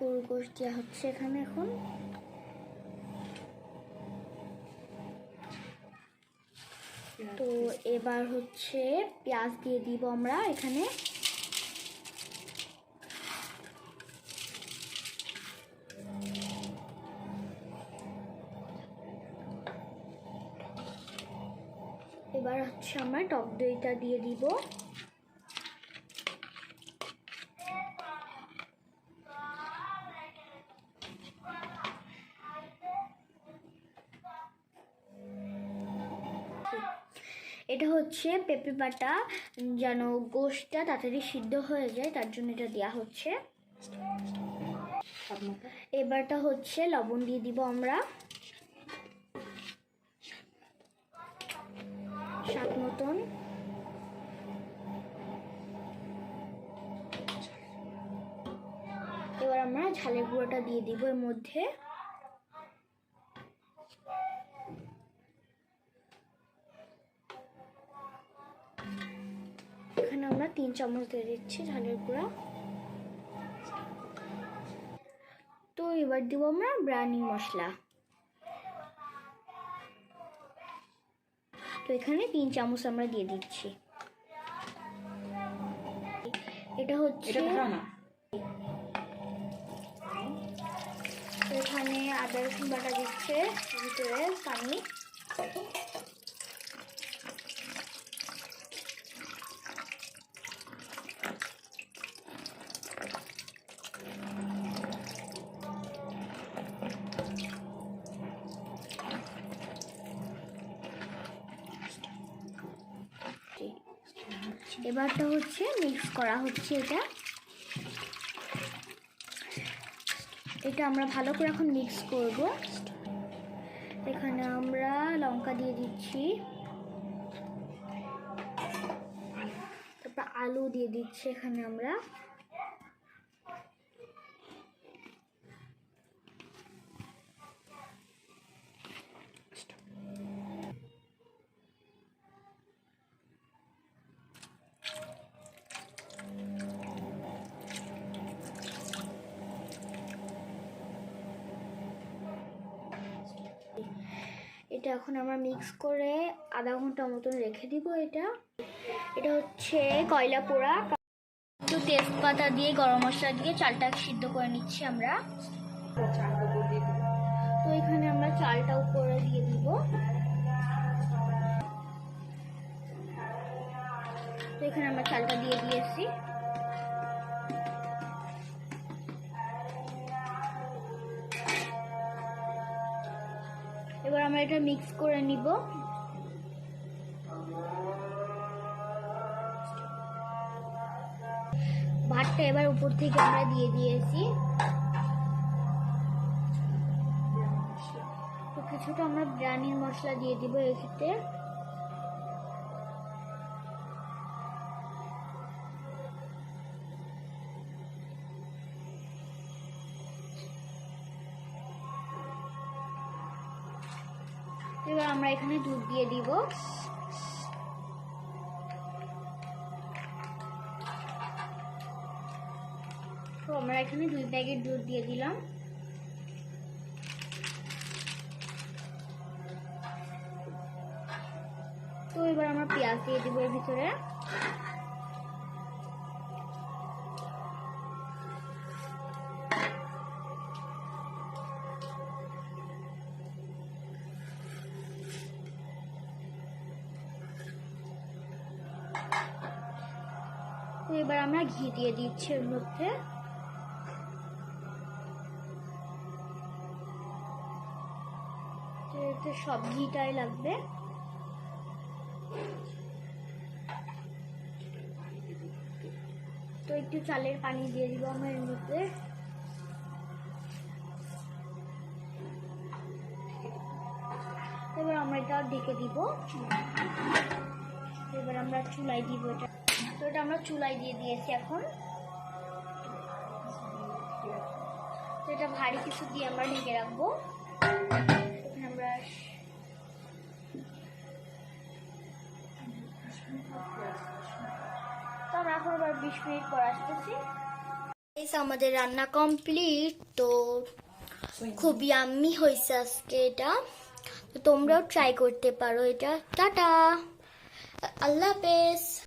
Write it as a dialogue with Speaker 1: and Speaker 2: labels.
Speaker 1: গরুর গোশত দেওয়া হচ্ছে এখানে এখন। তো এবার হচ্ছে পেঁয়াজ দিয়ে দিব আমরা এখানে। এবার হচ্ছে আমরা টক দইটা দিয়ে দিব। এটা হচ্ছে পেঁপে বাটা, যেন গোশতটা তাড়াতাড়ি সিদ্ধ হয়ে যায়, তার জন্য এটা দেওয়া হচ্ছে। এবারটা হচ্ছে লবণ দিয়ে দিব আমরা স্বাদ মতন। এবার আমরা ঝালের গুঁড়োটা দিয়ে দিব এর মধ্যে। এখানে আমরা 3 চামচ দিয়ে দিচ্ছি ঝালের গুঁড়া। তো এবার দিব আমরা বিরিয়ানি মশলা। তো এখানে 3 চামচ আমরা দিয়ে দিচ্ছি। এটা হচ্ছে এখানে আদা রসুন বাটা দিচ্ছে ভিতরে পানি। এবারটা হচ্ছে মিক্স করা হচ্ছে এটা আমরা ভালো করে এখন মিক্স করব। এখানে আমরা লঙ্কা দিয়ে দিচ্ছি, তারপর আলু দিয়ে দিচ্ছি এখানে আমরা। এটা এখন আমরা মিক্স করে আধা ঘন্টা মতন রেখে দিব। এটা হচ্ছে কয়লা পোড়া। একটু তেজপাতা দিয়ে গরম মশলা দিয়ে চালটা সিদ্ধ করে নিচ্ছি আমরা। তো এখানে আমরা চালটা উপরে দিয়ে দিব। তো এখানে আমরা চালটা দিয়ে দিয়েছি। এবার আমরা এটা মিক্স করে নিব। ভাতটা এবার উপর থেকে আমরা দিয়ে দিয়েছি। তো কিছুটা আমরা বিরিয়ানির মশলা দিয়ে দিব এক্ষেত্রে। এবার আমরা এখানে দুধ দিয়ে দিব। তো আমরা এখানে 2 প্যাকেট দুধ দিয়ে দিলাম। তো এবার আমরা পেঁয়াজ দিয়ে দিব এর ভিতরে। তো এবার আমরা ঘি দিয়ে দিচ্ছি এর মধ্যে। এতে সব ঘিটাই লাগবে। তো একটু চালের পানি দিয়ে দিব আমরা এর মধ্যে। এবার আমরা এটা ঢেকে দিব। এবার আমরা চুলায় দিব এটা। তো এটা আমরা চুলায় দিয়ে দিয়েছি এখন। তো এটা ভারী কিছু দিয়ে আমরা ঢেকে রাখবো। এখানে আমরা তো আমরা এখন আবার 20 মিনিট পর আসতেছি। আমাদের রান্না কমপ্লিট। তো খুব ইয়াম্মি হয়েছে আজকে এটা, তো তোমরাও ট্রাই করতে পারো এটা। টাটা, আল্লাহ হাফেজ।